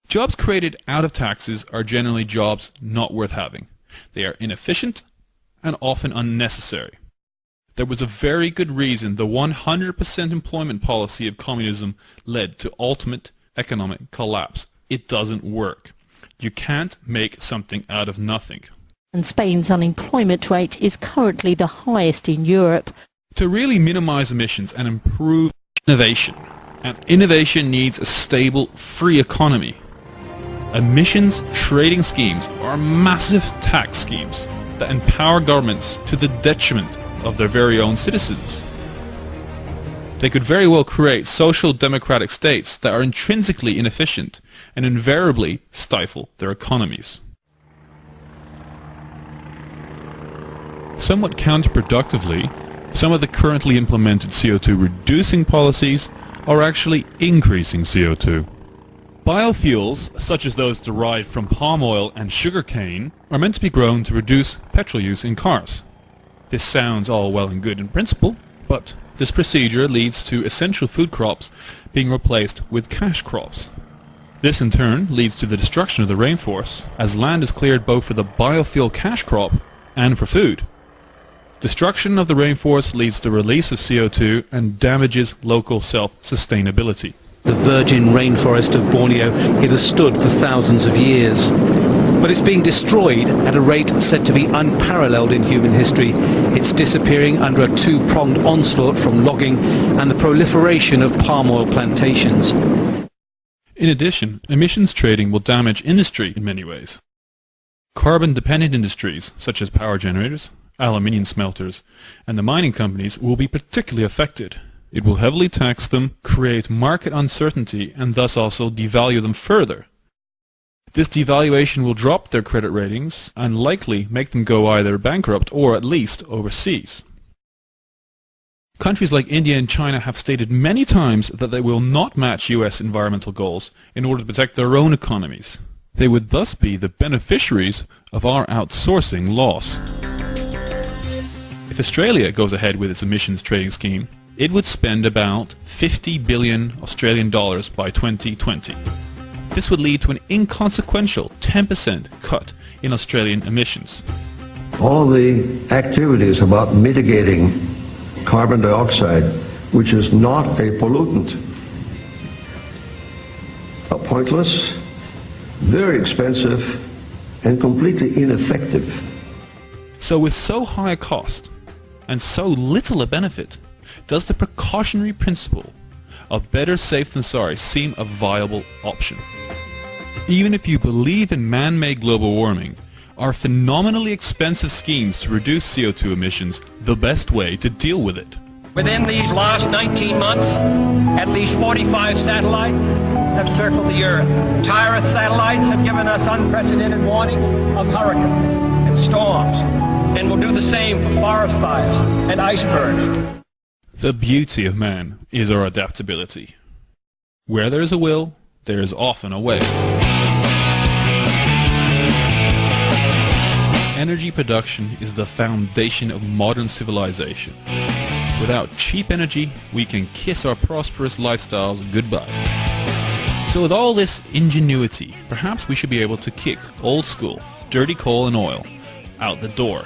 Jobs created out of taxes are generally jobs not worth having. They are inefficient and often unnecessary. There was a very good reason the 100% employment policy of communism led to ultimate economic collapse. It doesn't work. You can't make something out of nothing. And Spain's unemployment rate is currently the highest in Europe. To really minimize emissions and improve innovation, and innovation needs a stable, free economy. Emissions trading schemes are massive tax schemes that empower governments to the detriment of their very own citizens. They could very well create social democratic states that are intrinsically inefficient and invariably stifle their economies. Somewhat counterproductively, some of the currently implemented CO2 reducing policies are actually increasing CO2. Biofuels, such as those derived from palm oil and sugarcane, are meant to be grown to reduce petrol use in cars. This sounds all well and good in principle, but this procedure leads to essential food crops being replaced with cash crops. This in turn leads to the destruction of the rainforest, as land is cleared both for the biofuel cash crop and for food. Destruction of the rainforest leads to release of CO2 and damages local self-sustainability. The virgin rainforest of Borneo, it has stood for thousands of years. But it's being destroyed at a rate said to be unparalleled in human history. It's disappearing under a two-pronged onslaught from logging and the proliferation of palm oil plantations. In addition, emissions trading will damage industry in many ways. Carbon-dependent industries, such as power generators, aluminium smelters, and the mining companies will be particularly affected. It will heavily tax them, create market uncertainty, and thus also devalue them further. This devaluation will drop their credit ratings and likely make them go either bankrupt or at least overseas. Countries like India and China have stated many times that they will not match US environmental goals in order to protect their own economies. They would thus be the beneficiaries of our outsourcing loss. If Australia goes ahead with its emissions trading scheme, it would spend about 50 billion Australian dollars by 2020. This would lead to an inconsequential 10% cut in Australian emissions. All of the activities about mitigating carbon dioxide, which is not a pollutant, are pointless, very expensive, and completely ineffective. So with so high a cost and so little a benefit, does the precautionary principle of better safe than sorry seem a viable option? Even if you believe in man-made global warming, are phenomenally expensive schemes to reduce CO2 emissions the best way to deal with it? Within these last 19 months, at least 45 satellites have circled the Earth. Tyrus satellites have given us unprecedented warnings of hurricanes and storms, and will do the same for forest fires and icebergs. The beauty of man is our adaptability. Where there is a will, there is often a way. Energy production is the foundation of modern civilization. Without cheap energy, we can kiss our prosperous lifestyles goodbye. So with all this ingenuity, perhaps we should be able to kick old school, dirty coal and oil out the door.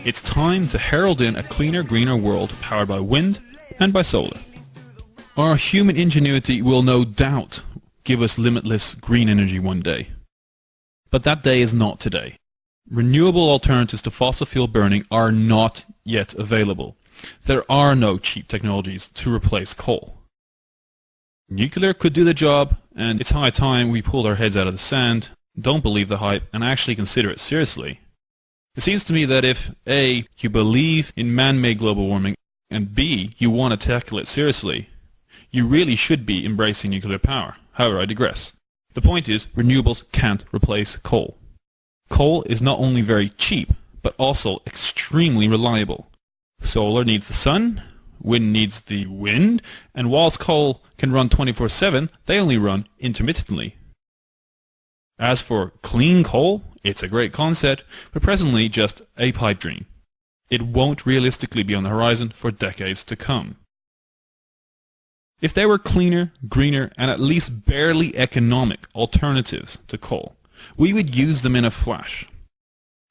It's time to herald in a cleaner, greener world powered by wind and by solar. Our human ingenuity will no doubt give us limitless green energy one day. But that day is not today. Renewable alternatives to fossil fuel burning are not yet available. There are no cheap technologies to replace coal. Nuclear could do the job, and it's high time we pulled our heads out of the sand, don't believe the hype, and actually consider it seriously. It seems to me that if A, you believe in man-made global warming, and B, you want to tackle it seriously, you really should be embracing nuclear power. However, I digress. The point is, renewables can't replace coal. Coal is not only very cheap, but also extremely reliable. Solar needs the sun, wind needs the wind, and whilst coal can run 24/7, they only run intermittently. As for clean coal, it's a great concept, but presently just a pipe dream. It won't realistically be on the horizon for decades to come. If there were cleaner, greener, and at least barely economic alternatives to coal, we would use them in a flash.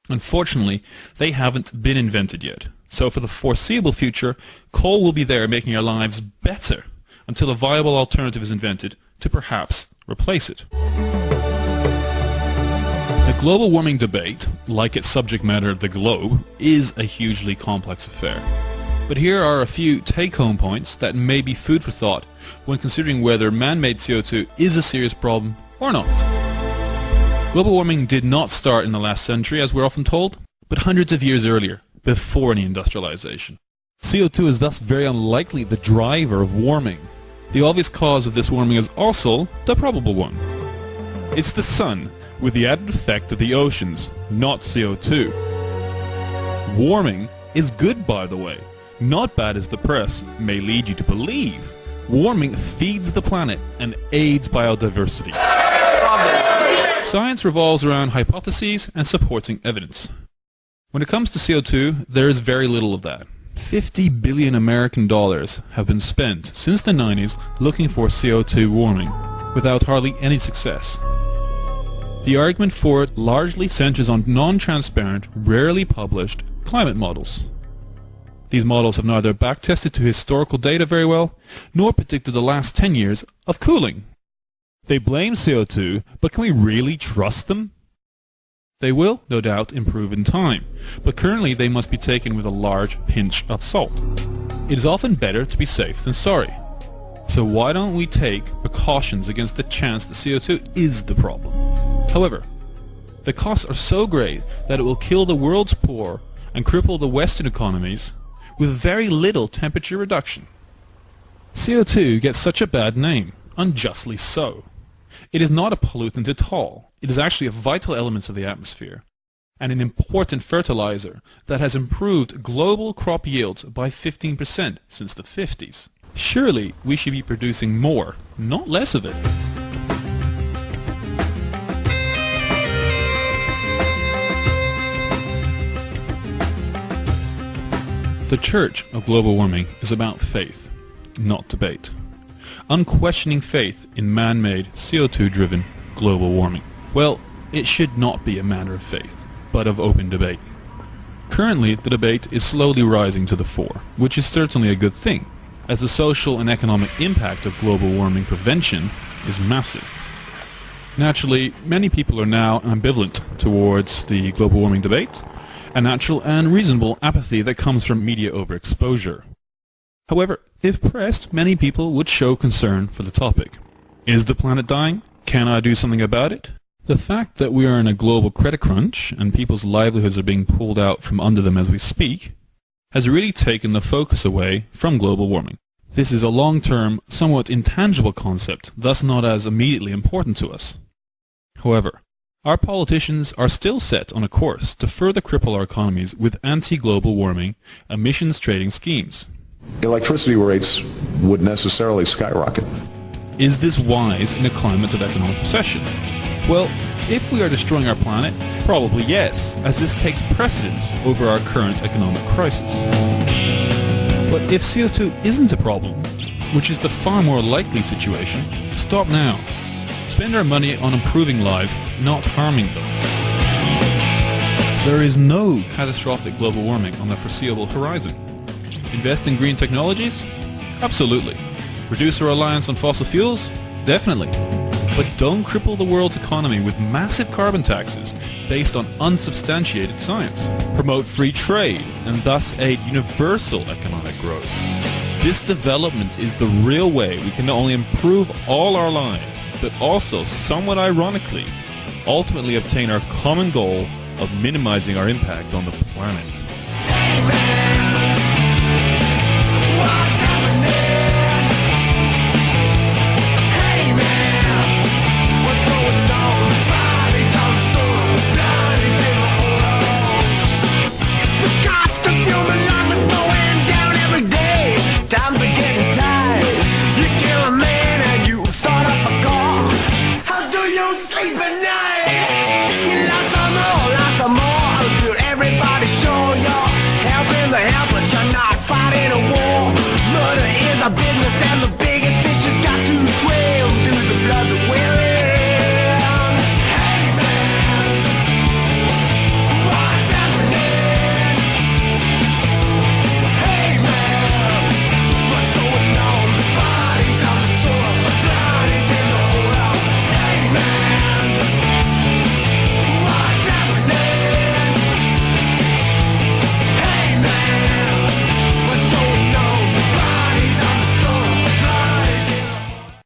Unfortunately, they haven't been invented yet. So for the foreseeable future, coal will be there making our lives better until a viable alternative is invented to perhaps replace it. The global warming debate, like its subject matter, the globe, is a hugely complex affair. But here are a few take-home points that may be food for thought when considering whether man-made CO2 is a serious problem or not. Global warming did not start in the last century, as we're often told, but hundreds of years earlier, before any industrialization. CO2 is thus very unlikely the driver of warming. The obvious cause of this warming is also the probable one. It's the sun, with the added effect of the oceans, not CO2. Warming is good, by the way, not bad as the press may lead you to believe. Warming feeds the planet and aids biodiversity. Science revolves around hypotheses and supporting evidence. When it comes to CO2, there is very little of that. $50 billion American dollars have been spent since the 90s looking for CO2 warming, without hardly any success. The argument for it largely centers on non-transparent, rarely published climate models. These models have neither backtested to historical data very well, nor predicted the last 10 years of cooling. They blame CO2, but can we really trust them? They will, no doubt, improve in time, but currently they must be taken with a large pinch of salt. It is often better to be safe than sorry. So why don't we take precautions against the chance that CO2 is the problem? However, the costs are so great that it will kill the world's poor and cripple the Western economies with very little temperature reduction. CO2 gets such a bad name, unjustly so. It is not a pollutant at all. It is actually a vital element of the atmosphere, and an important fertilizer that has improved global crop yields by 15% since the 50s. Surely we should be producing more, not less of it. The Church of Global Warming is about faith, not debate. Unquestioning faith in man-made, CO2-driven global warming. Well, it should not be a matter of faith, but of open debate. Currently, the debate is slowly rising to the fore, which is certainly a good thing, as the social and economic impact of global warming prevention is massive. Naturally, many people are now ambivalent towards the global warming debate, a natural and reasonable apathy that comes from media overexposure. However, if pressed, many people would show concern for the topic. Is the planet dying? Can I do something about it? The fact that we are in a global credit crunch and people's livelihoods are being pulled out from under them as we speak has really taken the focus away from global warming. This is a long-term, somewhat intangible concept, thus not as immediately important to us. However, our politicians are still set on a course to further cripple our economies with anti-global warming emissions trading schemes. Electricity rates would necessarily skyrocket. Is this wise in a climate of economic recession? Well, if we are destroying our planet, probably yes, as this takes precedence over our current economic crisis. But if CO2 isn't a problem, which is the far more likely situation, stop now. Spend our money on improving lives, not harming them. There is no catastrophic global warming on the foreseeable horizon. Invest in green technologies? Absolutely. Reduce our reliance on fossil fuels? Definitely. But don't cripple the world's economy with massive carbon taxes based on unsubstantiated science. Promote free trade and thus aid universal economic growth. This development is the real way we can not only improve all our lives, but also, somewhat ironically, ultimately obtain our common goal of minimizing our impact on the planet. Sleep at night.